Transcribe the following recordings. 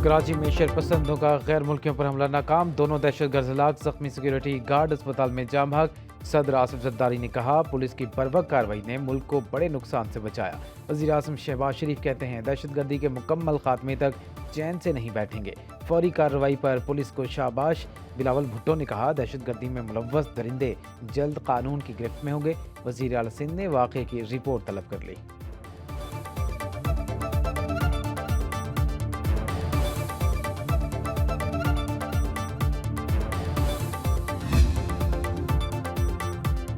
کراچی میں شرپسندوں کا غیر ملکیوں پر حملہ ناکام، دونوں دہشت گرد ہلاک، زخمی سیکیورٹی گارڈ اسپتال میں جام بھاگ۔ صدر آصف زرداری نے کہا پولیس کی بروقت کارروائی نے ملک کو بڑے نقصان سے بچایا۔ وزیر اعظم شہباز شریف کہتے ہیں دہشت گردی کے مکمل خاتمے تک چین سے نہیں بیٹھیں گے، فوری کارروائی پر پولیس کو شاباش۔ بلاول بھٹو نے کہا دہشت گردی میں ملوث درندے جلد قانون کی گرفت میں ہوں گے۔ وزیر اعلی سندھ نے واقعے کی رپورٹ طلب کر لی۔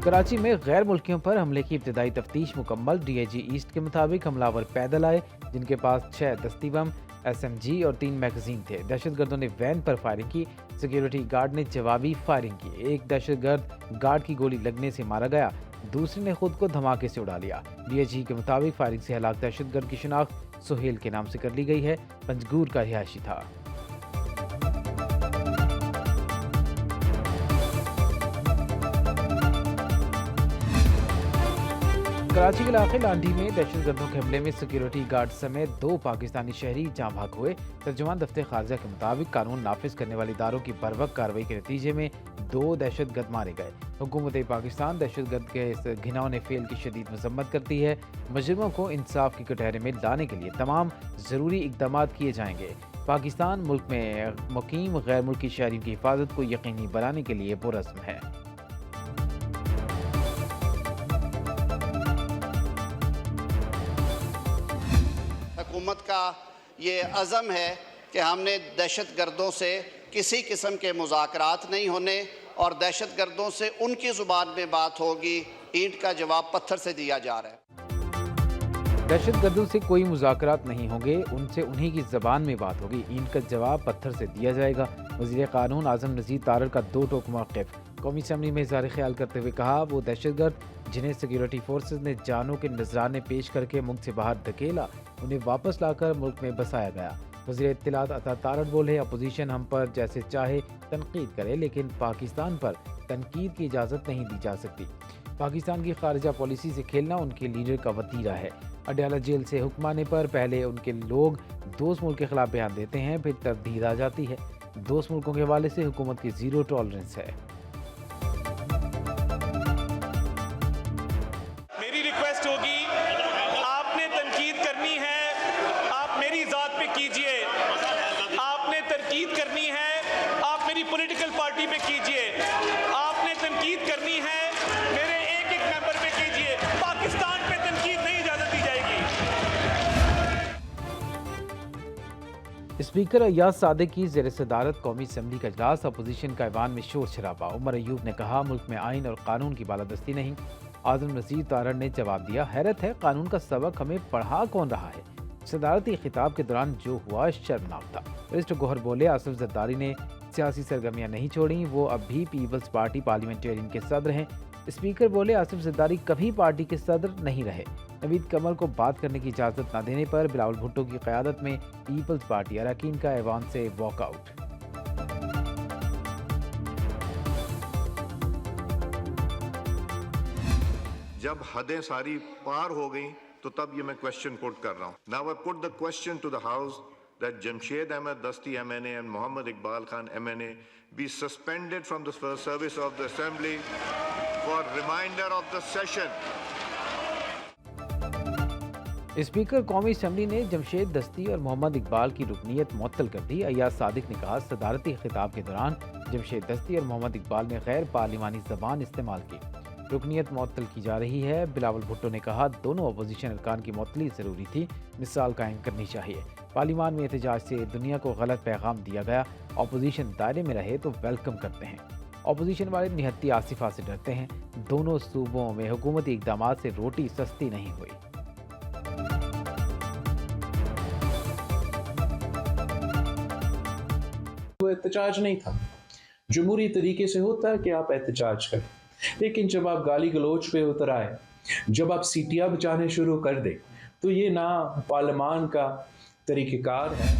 کراچی میں غیر ملکیوں پر حملے کی ابتدائی تفتیش مکمل، ڈی آئی جی ایسٹ کے مطابق حملہ آور پیدل آئے جن کے پاس 6 دستی بم، ایس ایم جی اور 3 میگزین تھے۔ دہشت گردوں نے وین پر فائرنگ کی، سیکیورٹی گارڈ نے جوابی فائرنگ کی۔ ایک دہشت گرد گارڈ کی گولی لگنے سے مارا گیا، دوسرے نے خود کو دھماکے سے اڑا لیا۔ ڈی آئی جی کے مطابق فائرنگ سے ہلاک دہشت گرد کی شناخت سہیل کے نام سے کر لی گئی ہے، پنجگور کا رہائشی تھا۔ کراچی کے علاقے لانڈھی میں دہشت گردوں کے حملے میں سیکیورٹی گارڈ سمیت 2 پاکستانی شہری جاں بحق ہوئے۔ ترجمان دفتر خارجہ کے مطابق قانون نافذ کرنے والے اداروں کی بروقت کارروائی کے نتیجے میں 2 دہشت گرد مارے گئے۔ حکومت پاکستان دہشت گرد کے اس گھناؤنے فعل کی شدید مذمت کرتی ہے۔ مجرموں کو انصاف کی کٹہرے میں لانے کے لیے تمام ضروری اقدامات کیے جائیں گے۔ پاکستان ملک میں مقیم غیر ملکی شہریوں کی حفاظت کو یقینی بنانے کے لیے پرعزم ہے۔ حکومت کا یہ عزم ہے کہ ہم نے دہشت گردوں سے کسی قسم کے مذاکرات نہیں ہونے اور دہشت گردوں سے ان کی زبان میں بات ہوگی، اینٹ کا جواب پتھر سے دیا جا رہا ہے۔ دہشت گردوں سے کوئی مذاکرات نہیں ہوں گے، ان سے انہی کی زبان میں بات ہوگی، اینٹ کا جواب پتھر سے دیا جائے گا۔ وزیر قانون اعظم نذیر تارڑ کا 2 ٹوک موقف۔ قومی اسمبلی میں اظہار خیال کرتے ہوئے کہا وہ دہشت گرد جنہیں سیکیورٹی فورسز نے جانوں کے نذرانے پیش کر کے ملک سے باہر دھکیلا، انہیں واپس لا کر ملک میں بسایا گیا۔ وزیر اطلاعات عطا تارڑ بولے اپوزیشن ہم پر جیسے چاہے تنقید کرے لیکن پاکستان پر تنقید کی اجازت نہیں دی جا سکتی۔ پاکستان کی خارجہ پالیسی سے کھیلنا ان کے لیڈر کا وتیرہ ہے۔ اڈیالہ جیل سے حکم آنے پر پہلے ان کے لوگ دوست ملک کے خلاف بیان دیتے ہیں، پھر تردید آ جاتی ہے۔ دوست ملکوں کے حوالے سے حکومت کی 0 ٹالرنس ہے۔ میری ریکویسٹ ہوگی آپ نے تنقید کرنی ہے آپ میری ذات پہ کیجئے، آپ نے تنقید کرنی ہے آپ میری پولیٹیکل پارٹی پہ کیجئے، آپ نے تنقید کرنی ہے میرے ایک ایک ممبر پہ کیجئے، پاکستان پہ تنقید نہیں اجازت دی جائے گی۔ اسپیکر ایاز صادق کی زیر صدارت قومی اسمبلی کا اجلاس، اپوزیشن کا ایوان میں شور شرابہ۔ عمر ایوب نے کہا ملک میں آئین اور قانون کی بالادستی نہیں۔ اعظم نذیر تارڑ نے جواب دیا حیرت ہے قانون کا سبق ہمیں پڑھا کون رہا ہے۔ صدارتی خطاب کے دوران جو ہوا شرمناک تھا۔ رجسٹر گوہر بولے آصف زرداری نے سیاسی سرگرمیاں نہیں چھوڑیں، وہ اب بھی پیپلز پارٹی پارلیمنٹیرین کے صدر ہیں۔ اسپیکر بولے آصف زرداری کبھی پارٹی کے صدر نہیں رہے۔ نوید قمر کو بات کرنے کی اجازت نہ دینے پر بلاول بھٹو کی قیادت میں پیپلز پارٹی اراکین کا ایوان سے واک آؤٹ۔ جب حدیں ساری پار ہو گئیں تو تب یہ میں کوشچن پٹ کر رہا ہوں۔ Now I put the question to the House that Jamshed Ahmed Dasti MNA and Mohammad Iqbal Khan MNA be suspended from the service of the Assembly for remainder of the session. Speaker قومی assembly نے جمشید دستی اور محمد اقبال کی رکنیت معطل کر دی۔ ایاز صادق نے کہا صدارتی خطاب کے دوران جمشید دستی اور محمد اقبال نے غیر پارلیمانی زبان استعمال کی، رکنیت معطل کی جا رہی ہے۔ بلاول بھٹو نے کہا دونوں اپوزیشن ارکان کی معطلی ضروری تھی، مثال قائم کرنی چاہیے۔ پارلیمان میں احتجاج سے دنیا کو غلط پیغام دیا گیا، اپوزیشن دائرے میں رہے تو ویلکم کرتے ہیں۔ اپوزیشن والے نہتی آصفہ سے ڈرتے ہیں۔ دونوں صوبوں میں حکومتی اقدامات سے روٹی سستی نہیں ہوئی۔ وہ احتجاج نہیں تھا، جمہوری طریقے سے ہوتا ہے کہ آپ احتجاج کریں، لیکن جب آپ گالی گلوچ پہ اتر آئے، جب آپ سیٹیاں بچانے شروع کر دیں تو یہ نہ پارلیمان کا طریقہ کار ہے۔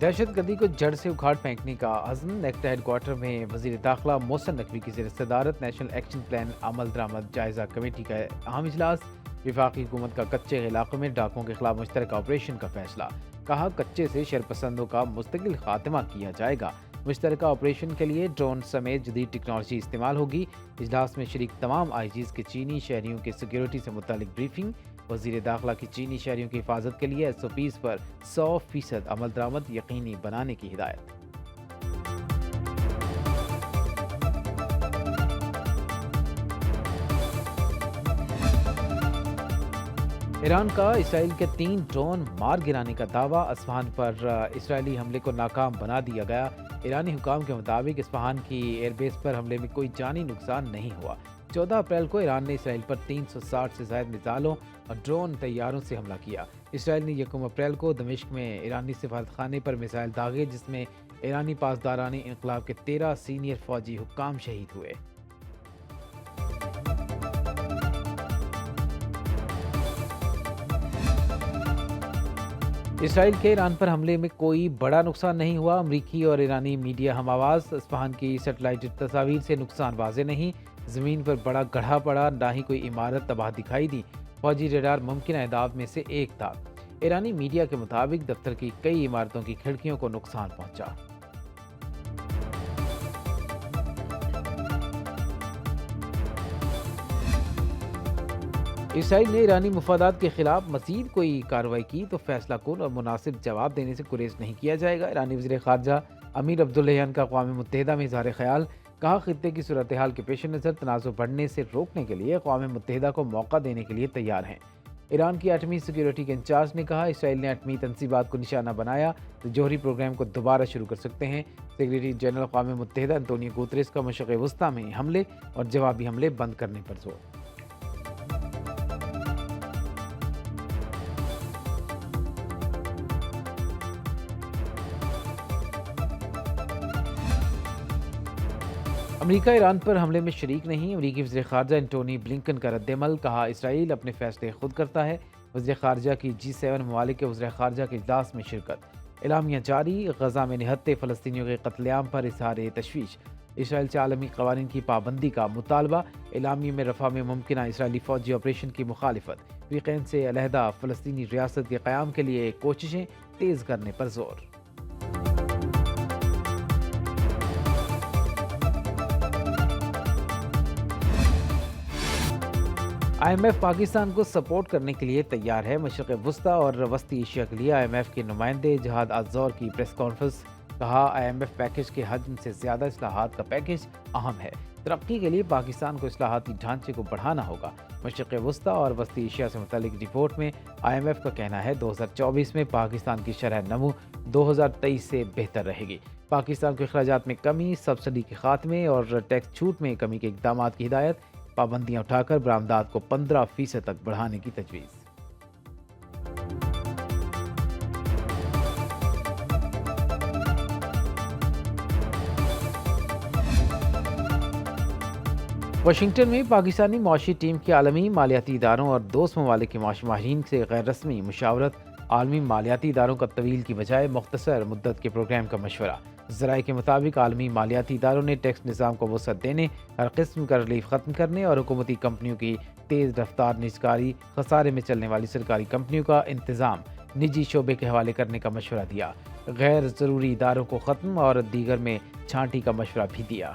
دہشت گردی کو جڑ سے اکھاڑ پھینکنے کا عزم، نیکٹا ہیڈ کوارٹر میں وزیر داخلہ محسن نقوی کی زیر صدارت نیشنل ایکشن پلان عمل درآمد جائزہ کمیٹی کا اہم اجلاس، وفاقی حکومت کا کچے علاقوں میں ڈاکوں کے خلاف مشترکہ آپریشن کا فیصلہ، کہا کچے سے شرپسندوں کا مستقل خاتمہ کیا جائے گا۔ مشترکہ آپریشن کے لیے ڈرون سمیت جدید ٹیکنالوجی استعمال ہوگی۔ اجلاس میں شریک تمام آئی جیز کے چینی شہریوں کے سیکیورٹی سے متعلق بریفنگ۔ وزیر داخلہ کی چینی شہریوں کی حفاظت کے لیے SOPs پر 100% عمل درآمد یقینی بنانے کی ہدایت۔ ایران کا اسرائیل کے 3 ڈرون مار گرانے کا دعویٰ۔ اصفہان پر اسرائیلی حملے کو ناکام بنا دیا گیا۔ ایرانی حکام کے مطابق اصفہان کی ایئر بیس پر حملے میں کوئی جانی نقصان نہیں ہوا۔ 14 اپریل کو ایران نے اسرائیل پر 360 سے زائد میزائلوں اور ڈرون طیاروں سے حملہ کیا۔ اسرائیل نے 1 اپریل کو دمشق میں ایرانی سفارت خانے پر میزائل داغے، جس میں ایرانی پاسداران انقلاب کے 13 سینئر فوجی حکام شہید ہوئے۔ اسرائیل کے ایران پر حملے میں کوئی بڑا نقصان نہیں ہوا۔ امریکی اور ایرانی میڈیا ہم آواز۔ اصفہان کی سیٹلائٹ تصاویر سے نقصان واضح نہیں۔ زمین پر بڑا گڑھا پڑا، نہ ہی کوئی عمارت تباہ دکھائی دی۔ فوجی ریڈار ممکنہ اہداف میں سے ایک تھا۔ ایرانی میڈیا کے مطابق دفتر کی کئی عمارتوں کی کھڑکیوں کو نقصان پہنچا۔ اسرائیل نے ایرانی مفادات کے خلاف مزید کوئی کارروائی کی تو فیصلہ کن اور مناسب جواب دینے سے گریز نہیں کیا جائے گا۔ ایرانی وزیر خارجہ امیر عبداللہیان کا اقوام متحدہ میں اظہار خیال۔ کہا خطے کی صورتحال کے پیش نظر تنازع بڑھنے سے روکنے کے لیے اقوام متحدہ کو موقع دینے کے لیے تیار ہیں۔ ایران کی ایٹمی سیکیورٹی کے انچارج نے کہا اسرائیل نے ایٹمی تنصیبات کو نشانہ بنایا تو جوہری پروگرام کو دوبارہ شروع کر سکتے ہیں۔ سیکریٹری جنرل اقوام متحدہ انتونیو گوتریس کا مشرق وسطیٰ میں حملے اور جوابی حملے بند کرنے پر زور۔ امریکہ ایران پر حملے میں شریک نہیں۔ امریکی وزیر خارجہ انٹونی بلنکن کا رد عمل۔ کہا اسرائیل اپنے فیصلے خود کرتا ہے۔ وزیر خارجہ کی G7 ممالک کے وزراء خارجہ کے اجلاس میں شرکت۔ اعلامیہ جاری۔ غزہ میں نہتے فلسطینیوں کے قتل عام پر اظہار تشویش۔ اسرائیل سے عالمی قوانین کی پابندی کا مطالبہ۔ اعلامیہ میں رفح میں ممکنہ اسرائیلی فوجی آپریشن کی مخالفت۔ فریقین سے علیحدہ فلسطینی ریاست کے قیام کے لیے کوششیں تیز کرنے پر زور۔ IMF پاکستان کو سپورٹ کرنے کے لیے تیار ہے۔ مشرق وسطیٰ اور وسطی ایشیا کے لیے IMF کے نمائندے جہاد الزور کی پریس کانفرنس۔ کہا IMF پیکج کے حجم سے زیادہ اصلاحات کا پیکج اہم ہے۔ ترقی کے لیے پاکستان کو اصلاحاتی ڈھانچے کو بڑھانا ہوگا۔ مشرق وسطیٰ اور وسطی ایشیا سے متعلق رپورٹ میں IMF کا کہنا ہے 2024 میں پاکستان کی شرح نمو 2023 سے بہتر رہے گی۔ پاکستان کو اخراجات میں کمی، سبسڈی کے خاتمے اور ٹیکس چھوٹ میں کمی کے اقدامات کی ہدایت۔ پابندیاں اٹھا کر برآمدات کو 15% تک بڑھانے کی تجویز۔ واشنگٹن میں پاکستانی معاشی ٹیم کے عالمی مالیاتی اداروں اور دوست ممالک کے معاشی ماہرین سے غیر رسمی مشاورت۔ عالمی مالیاتی اداروں کا طویل کی بجائے مختصر مدت کے پروگرام کا مشورہ۔ ذرائع کے مطابق عالمی مالیاتی اداروں نے ٹیکس نظام کو وسعت دینے، ہر قسم کا ریلیف ختم کرنے اور حکومتی کمپنیوں کی تیز رفتار نجکاری، خسارے میں چلنے والی سرکاری کمپنیوں کا انتظام نجی شعبے کے حوالے کرنے کا مشورہ دیا۔ غیر ضروری اداروں کو ختم اور دیگر میں چھانٹی کا مشورہ بھی دیا۔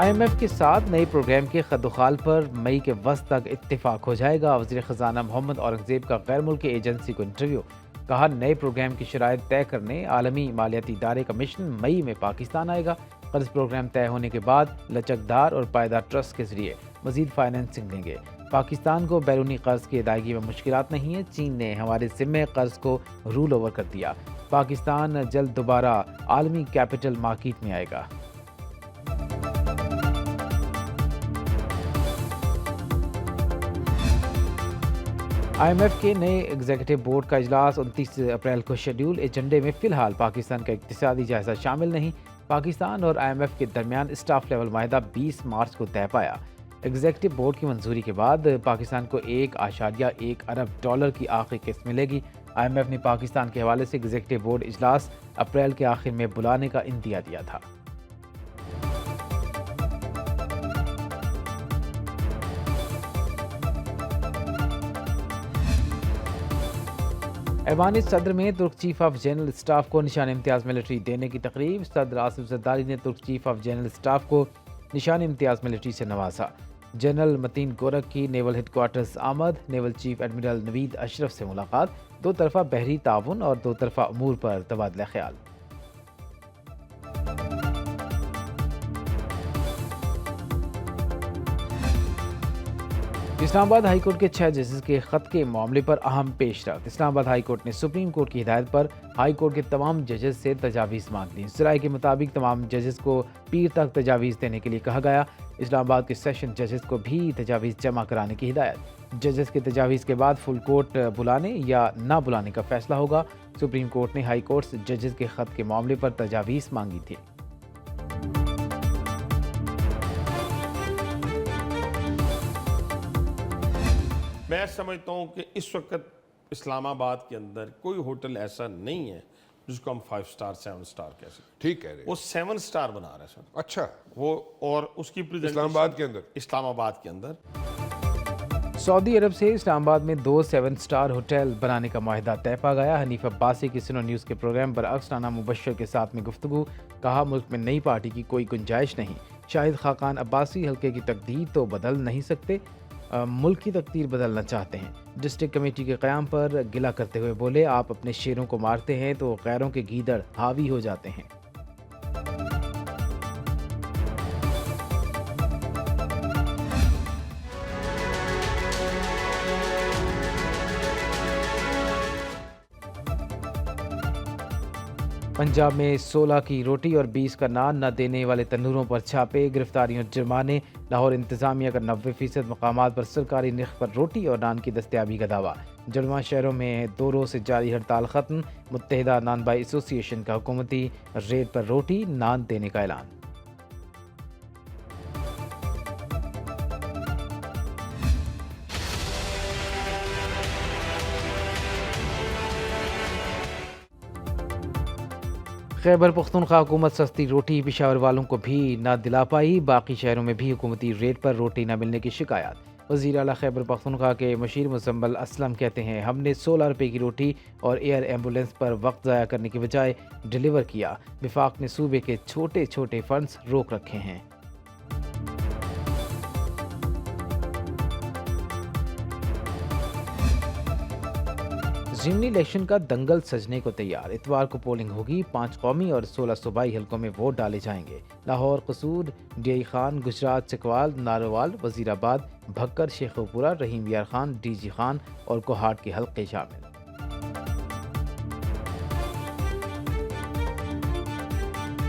IMF کے ساتھ نئے پروگرام کے خد و خال پر مئی کے وسط تک اتفاق ہو جائے گا۔ وزیر خزانہ محمد اورنگزیب کا غیر ملکی ایجنسی کو انٹرویو۔ کہا نئے پروگرام کی شرائط طے کرنے عالمی مالیاتی ادارے کا مشن مئی میں پاکستان آئے گا۔ قرض پروگرام طے ہونے کے بعد لچکدار اور پائیدار ٹرسٹ کے ذریعے مزید فائنینسنگ دیں گے۔ پاکستان کو بیرونی قرض کی ادائیگی میں مشکلات نہیں ہیں۔ چین نے ہمارے ذمے قرض کو رول اوور کر دیا۔ پاکستان جلد دوبارہ عالمی کیپٹل مارکیٹ میں آئے گا۔ IMF کے نئے ایگزیکٹو بورڈ کا اجلاس 29 اپریل کو شیڈول۔ ایجنڈے میں فی الحال پاکستان کا اقتصادی جائزہ شامل نہیں۔ پاکستان اور IMF کے درمیان اسٹاف لیول معاہدہ 20 مارچ کو طے پایا۔ ایگزیکٹو بورڈ کی منظوری کے بعد پاکستان کو $1.1 ارب کی آخری قسط ملے گی۔ IMF نے پاکستان کے حوالے سے ایگزیکٹو بورڈ اجلاس اپریل کے آخر میں بلانے کا عندیہ دیا تھا۔ ایوان صدر میں ترک چیف آف جنرل اسٹاف کو نشان امتیاز ملٹری دینے کی تقریب، صدر آصف زرداری نے ترک چیف آف جنرل اسٹاف کو نشان امتیاز ملٹری سے نوازا۔ جنرل متین گورک کی نیول ہیڈ کوارٹرز آمد، نیول چیف ایڈمرل نوید اشرف سے ملاقات، دو طرفہ بحری تعاون اور دو طرفہ امور پر تبادلہ خیال۔ اسلام آباد ہائی کورٹ کے 6 ججز کے خط کے معاملے پر اہم پیش رفت۔ اسلام آباد ہائی کورٹ نے سپریم کورٹ کی ہدایت پر ہائی کورٹ کے تمام ججز سے تجاویز مانگ لی۔ ذرائع کے مطابق تمام ججز کو پیر تک تجاویز دینے کے لیے کہا گیا۔ اسلام آباد کے سیشن ججز کو بھی تجاویز جمع کرانے کی ہدایت۔ ججز کے تجاویز کے بعد فل کورٹ بلانے یا نہ بلانے کا فیصلہ ہوگا۔ سپریم کورٹ نے ہائی کورٹ سے ججز کے خط کے معاملے پر تجاویز مانگی تھی۔ میں سمجھتا ہوں کہ اس وقت اسلام آباد کے اندر کوئی ہوٹل ایسا نہیں ہے جس کو ہم 5 سٹار 7 سٹار کہہ سکتے۔ ٹھیک کہہ رہے وہ 7 سٹار بنا رہا ہے سر، اچھا وہ اور اس کی اسلام آباد کے اندر اسلام آباد کے اندر سعودی عرب سے اسلام آباد میں 2 7 سٹار ہوٹل بنانے کا معاہدہ طے پا گیا۔ حنیف عباسی کی سنو نیوز کے پروگرام برعکس رانا مبشر کے ساتھ میں گفتگو، کہا ملک میں نئی پارٹی کی کوئی گنجائش نہیں۔ شاہد خاقان عباسی حلقے کی تقدیر تو بدل نہیں سکتے، ملک کی تقدیر بدلنا چاہتے ہیں۔ ڈسٹرکٹ کمیٹی کے قیام پر گلہ کرتے ہوئے بولے، آپ اپنے شیروں کو مارتے ہیں تو غیروں کے گیدڑ حاوی ہو جاتے ہیں۔ پنجاب میں 16 کی روٹی اور 20 کا نان نہ دینے والے تنوروں پر چھاپے، گرفتاریوں اور جرمانے۔ لاہور انتظامیہ کا 90% مقامات پر سرکاری نرخ پر روٹی اور نان کی دستیابی کا دعویٰ۔ جڑواں شہروں میں 2 روز سے جاری ہڑتال ختم، متحدہ نان بائی ایسوسی ایشن کا حکومتی ریٹ پر روٹی نان دینے کا اعلان۔ خیبر پختونخوا حکومت سستی روٹی پشاور والوں کو بھی نہ دلا پائی، باقی شہروں میں بھی حکومتی ریٹ پر روٹی نہ ملنے کی شکایات۔ وزیر اعلیٰ خیبر پختونخوا کے مشیر مزمل اسلم کہتے ہیں، ہم نے 16 روپے کی روٹی اور ایئر ایمبولینس پر وقت ضائع کرنے کی بجائے ڈیلیور کیا۔ وفاق نے صوبے کے چھوٹے چھوٹے فنڈز روک رکھے ہیں۔ ضمنی الیکشن کا دنگل سجنے کو تیار، اتوار کو پولنگ ہوگی، 5 قومی اور 16 صوبائی حلقوں میں ووٹ ڈالے جائیں گے۔ لاہور، قصور، ڈی آئی خان، گجرات، چکوال، ناروال، وزیر آباد، بھکر، شیخوپورہ، رحیم یار خان، ڈی جی خان اور کوہاٹ کے حلقے شامل۔